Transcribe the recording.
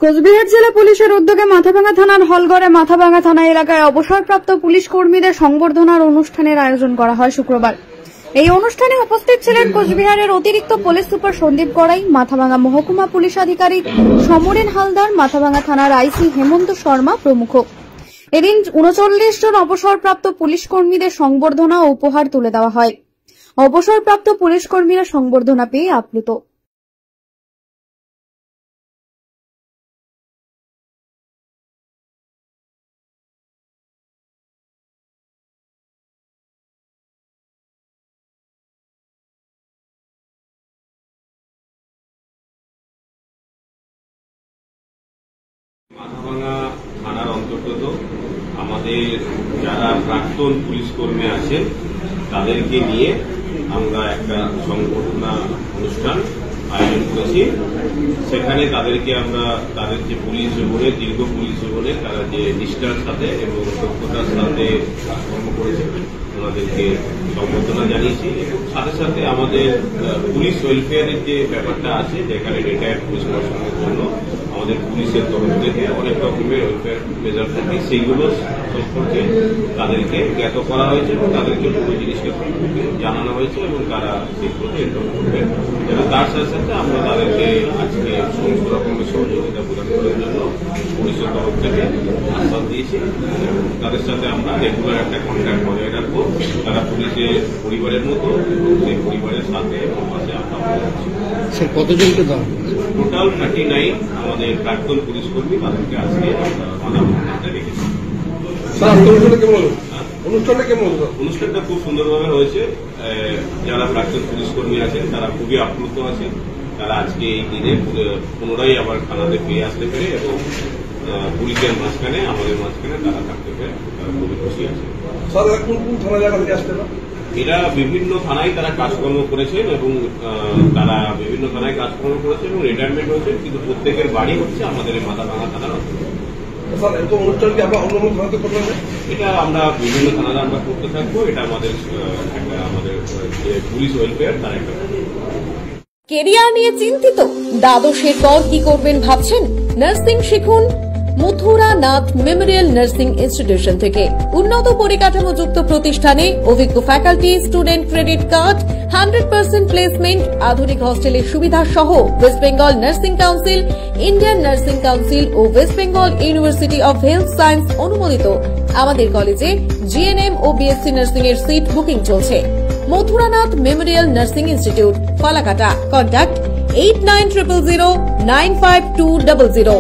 কোচবিহার জেলা পুলিশের উদ্যোগে মাথাভাঙ্গা থানার হলগড়ে মাথাভাঙ্গা থানা এলাকায় অবসরপ্রাপ্ত পুলিশ কর্মীদের সংবর্ধনার অনুষ্ঠানের আয়োজন করা হয় শুক্রবার। এই অনুষ্ঠানে উপস্থিত ছিলেন কোচবিহারের অতিরিক্ত পুলিশ সুপার সন্দীপ গড়াই, মাথাভাঙ্গা মহকুমা পুলিশ আধিকারিক সমরেন হালদার, মাথাভাঙ্গা থানার আইসি হেমন্ত শর্মা প্রমুখ। এদিন ৩৯ জন অবসরপ্রাপ্ত পুলিশ কর্মীদের সংবর্ধনা ও উপহার তুলে দেওয়া হয়। অবসরপ্রাপ্ত পুলিশ কর্মীরা সংবর্ধনা পেয়ে আপ্লুত। মাথাভাঙ্গা থানার অন্তর্গত আমাদের যারা প্রাক্তন পুলিশ কর্মী আছেন তাদেরকে নিয়ে আমরা একটা সংবর্ধনা অনুষ্ঠান আয়োজন করেছি। সেখানে তাদেরকে আমরা তাদের যে পুলিশ জীবনে, দীর্ঘ পুলিশ জীবনে তারা যে নিষ্ঠার সাথে এবং দক্ষতার সাথে কর্ম করেছে ওনাদেরকে সংবর্ধনা জানিয়েছি। এবং সাথে সাথে আমাদের পুলিশ ওয়েলফেয়ারের যে ব্যাপারটা আছে, যেখানে রিটায়ার্ড পুলিশ পার্সনের জন্য আমাদের পুলিশের তরফ থেকে অনেক রকমের ওয়েলফেয়ার মেজার থাকে, সেইগুলো সম্পর্কে তাদেরকে জ্ঞাত করা হয়েছে এবং তাদেরকে পুরো জিনিসকে জানানো হয়েছে এবং তারা সেগুলোতে এনরোল করবে। এবং তার সাথে সাথে আমরা তাদেরকে আজকে সমস্ত রকমের সহযোগিতা প্রদান করার জন্য পুলিশের তরফ থেকে আশ্বাস দিয়েছি। তাদের সাথে আমরা রেগুলার একটা কন্ট্যাক্ট বজায় রাখবো। তারা পুলিশের পরিবারের মতো এবং সেই পরিবারের সাথে এবং পাশে আমরা স্যার কতজনকে দেওয়া টোটাল 39 আমাদের প্রাক্তন পুলিশ কর্মী, তাদেরকে আজকে আমরা রেখেছি। অনুষ্ঠানটা খুব সুন্দরভাবে হয়েছে। যারা প্রাক্তন পুলিশ কর্মী আছেন তারা খুবই আপ্লুত আছেন। তারা আজকে এই দিনে পুনরায় আবার থানাতে ফিরে আসতে পেরে এবং পুলিশের মাঝখানে, আমাদের মাঝখানে তারা থাকতে পেরে তারা খুবই খুশি আছে। এরা বিভিন্ন থানায় তারা কাজকর্ম করেছেন এবং তারা বিভিন্ন থানায় কাজকর্ম করেছেন এবং রিটায়ারমেন্ট হয়েছেন, কিন্তু প্রত্যেকের বাড়ি হচ্ছে আমাদের মাথাভাঙ্গা থানার অন্তর্গত। এটা আমরা বিভিন্ন থানাতে আমরা করতে থাকবো। এটা আমাদের যে পুলিশ ওয়েলফেয়ার তার একটা। কেরিয়ার নিয়ে চিন্তিত? দ্বাদশের পর কি করবেন ভাবছেন? নার্সিং শিখুন Mathura Nath memorial nursing institution থেকে। উন্নত পরিকাঠামোযুক্ত প্রতিষ্ঠানে অভিজ্ঞ faculty, student credit card, 100% placement, আধুনিক হস্টেলের সুবিধা সহ West Bengal nursing council, Indian nursing council ও West Bengal university of health science অনুমোদিত আমাদের কলেজে জিএনএম ও বিএসসি নার্সিং এর সিট বুকিং চলছে। Mathuranath memorial nursing institute, Falakata. Contact 8900095200।